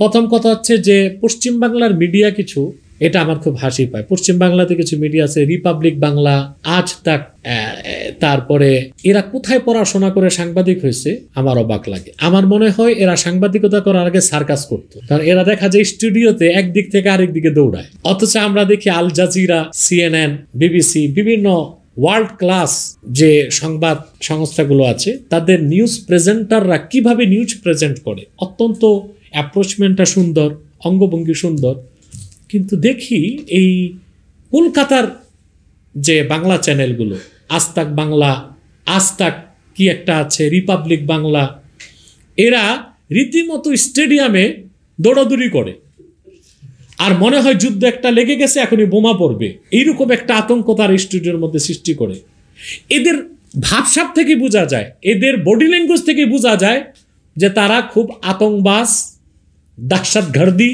প্রথম কথা হচ্ছে যে পশ্চিম বাংলার মিডিয়া কিছু, এটা আমার খুব হাসি পায়। পশ্চিম বাংলাতে কিছু মিডিয়া আছে, রিপাবলিক বাংলা, আজ তাক, তারপরে এরা কোথায় পড়াশোনা করে সাংবাদিক হয়েছে আমার অবাক লাগে। আমার মনে হয় এরা সাংবাদিকতা করার আগে সার্কাস করতো, কারণ এরা দেখা যায় স্টুডিওতে একদিক থেকে আরেক দিকে দৌড়ায়। অথচ আমরা দেখি আল জাজিরা, CNN, BBC, বিভিন্ন ওয়ার্ল্ড ক্লাস যে সংবাদ সংস্থাগুলো আছে তাদের নিউজ প্রেজেন্টাররা কিভাবে নিউজ প্রেজেন্ট করে, অত্যন্ত অ্যাপ্রোচমেন্টটা সুন্দর, অঙ্গভঙ্গি সুন্দর। কিন্তু দেখি এই কলকাতার যে বাংলা চ্যানেলগুলো, আজ তাক বাংলা, আজ তাক কি একটা আছে, রিপাবলিক বাংলা, এরা রীতিমতো স্টেডিয়ামে দৌড়াদৌড়ি করে আর মনে হয় যুদ্ধ একটা লেগে গেছে, এখনই বোমা পড়বে, এইরকম একটা আতঙ্ক তার স্টুডিওর মধ্যে সৃষ্টি করে। এদের ভাবসাব থেকে বোঝা যায়, এদের বডি ল্যাঙ্গুয়েজ থেকে বোঝা যায় যে তারা খুব আতঙ্কবাজ, দাহশতগর্দি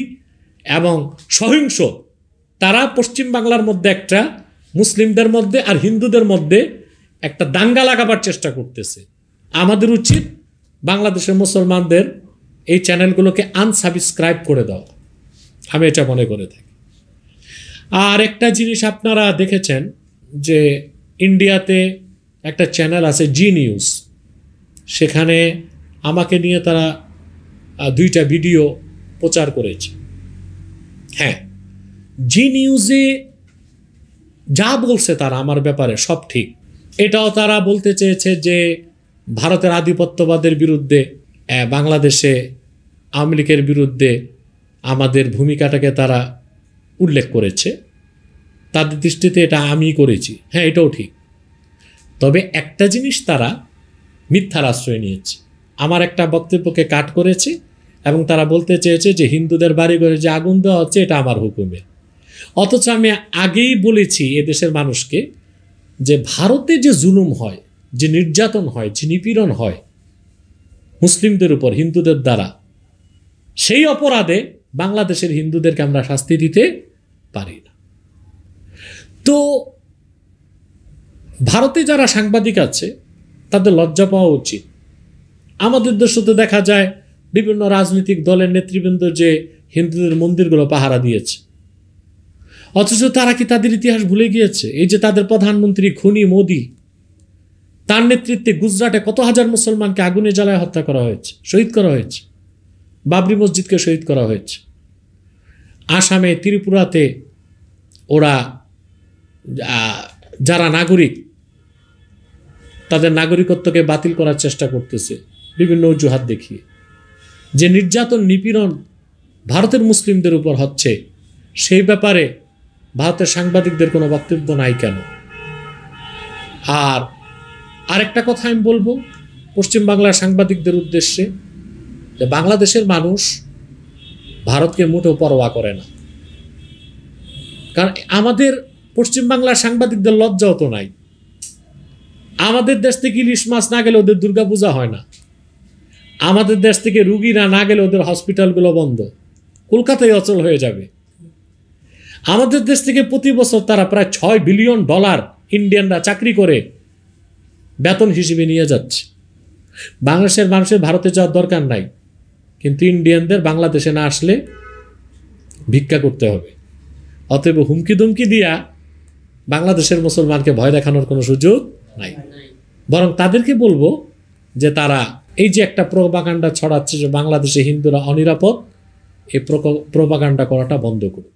এবং সহিংস। তারা পশ্চিম বাংলার মধ্যে একটা, মুসলিমদের মধ্যে আর হিন্দুদের মধ্যে একটা দাঙ্গা লাগাবার চেষ্টা করতেছে। আমাদের উচিত বাংলাদেশের মুসলমানদের এই চ্যানেলগুলোকে আনসাবস্ক্রাইব করে দাও, আমি এটা মনে করে থাকি। আর একটা জিনিস আপনারা দেখেছেন যে ইন্ডিয়াতে একটা চ্যানেল আছে জি নিউজ, সেখানে আমাকে নিয়ে তারা 2টা ভিডিও প্রচার করেছে। হ্যাঁ, জি নিউজে যা বলছে তারা আমার ব্যাপারে সব ঠিক। এটাও তারা বলতে চেয়েছে যে ভারতের আধিপত্যবাদের বিরুদ্ধে, বাংলাদেশে আওয়ামী লীগের বিরুদ্ধে আমাদের ভূমিকাটাকে তারা উল্লেখ করেছে। তাদের দৃষ্টিতে এটা আমি করেছি, হ্যাঁ এটাও ঠিক। তবে একটা জিনিস তারা মিথ্যার আশ্রয় নিয়েছে, আমার একটা বক্তব্যকে কাট করেছে এবং তারা বলতে চেয়েছে যে হিন্দুদের বাড়ি ঘরে যে আগুন দেওয়া হচ্ছে এটা আমার হুকুমে। অথচ আমি আগেই বলেছি এদেশের মানুষকে যে ভারতে যে জুলুম হয়, যে নির্যাতন হয়, যে নিপীড়ন হয় মুসলিমদের উপর হিন্দুদের দ্বারা, সেই অপরাধে বাংলাদেশের হিন্দুদেরকে আমরা শাস্তি দিতে পারি না। তো ভারতে যারা সাংবাদিক আছে তাদের লজ্জা পাওয়া উচিত। আমাদের দেশে তো দেখা যায় বিভিন্ন রাজনৈতিক দলের নেতৃবৃন্দ যে হিন্দুদের মন্দিরগুলো পাহারা দিয়েছে, অথচ তারা কি তাদের ইতিহাস ভুলে গিয়েছে? এই যে তাদের প্রধানমন্ত্রী খুনি মোদি, তার নেতৃত্বে গুজরাটে কত হাজার মুসলমানকে আগুনে জ্বালায় হত্যা করা হয়েছে, শহীদ করা হয়েছে, বাবরি মসজিদকে শহীদ করা হয়েছে। আসামে, ত্রিপুরাতে ওরা যারা নাগরিক তাদের নাগরিকত্বকে বাতিল করার চেষ্টা করতেছে বিভিন্ন অজুহাত দেখিয়ে। যে নির্যাতন নিপীড়ন ভারতের মুসলিমদের উপর হচ্ছে সেই ব্যাপারে ভারতের সাংবাদিকদের কোনো বক্তব্য নাই কেন? আর আরেকটা কথা আমি বলবো পশ্চিমবাংলার সাংবাদিকদের উদ্দেশ্যে, যে বাংলাদেশের মানুষ ভারতকে মোটেও পরোয়া করে না। কারণ আমাদের পশ্চিমবাংলার সাংবাদিকদের লজ্জাও তো নাই। আমাদের দেশ থেকে ইলিশ মাছ না গেলে ওদের দুর্গাপূজা হয় না, আমাদের দেশ থেকে রুগীরা না গেলে ওদের হসপিটালগুলো বন্ধ, কলকাতায় অচল হয়ে যাবে। আমাদের দেশ থেকে প্রতি বছর তারা প্রায় $6 বিলিয়ন ইন্ডিয়ানরা চাকরি করে বেতন হিসেবে নিয়ে যাচ্ছে। বাংলাদেশের মানুষের ভারতে যাওয়ার দরকার নাই, কিন্তু ইন্ডিয়ানদের বাংলাদেশে না আসলে ভিক্ষা করতে হবে। অতএব হুমকি দুমকি দিয়া বাংলাদেশের মুসলমানকে ভয় দেখানোর কোনো সুযোগ নাই। বরং তাদেরকে বলবো যে তারা এই যে একটা প্রোপাগান্ডা ছড়াচ্ছে যে বাংলাদেশে হিন্দুরা অনিরাপদ, এই প্রোপাগান্ডা করাটা বন্ধ করুন।